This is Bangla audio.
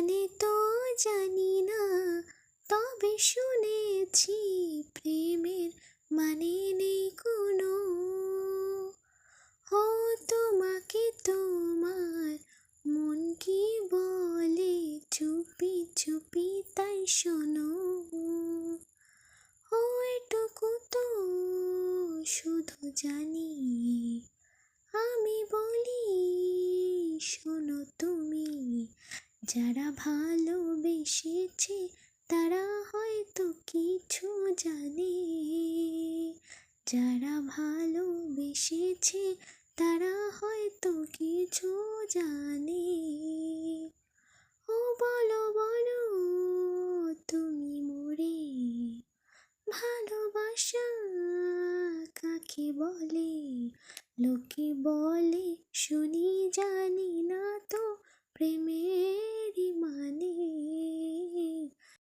মানে তো জানি না, তবে শুনেছি প্রেমের মানে নেই কোনো। ও তোমাকে তোমার মন কি বলে, চুপি চুপি তাই শোনো। ও এটুকু তো শুধু জানি, আমি বলি শোনো তুমি। যারা ভালোবেসেছে তারা হয়তো কিছু জানে, যারা ভালোবেসেছে তারা হয়তো কিছু জানে। ও বলো বলো তুমি মোরে, ভালোবাসা কাকে বলে? লোকে বলে শুনি জানি না তো, প্রেমে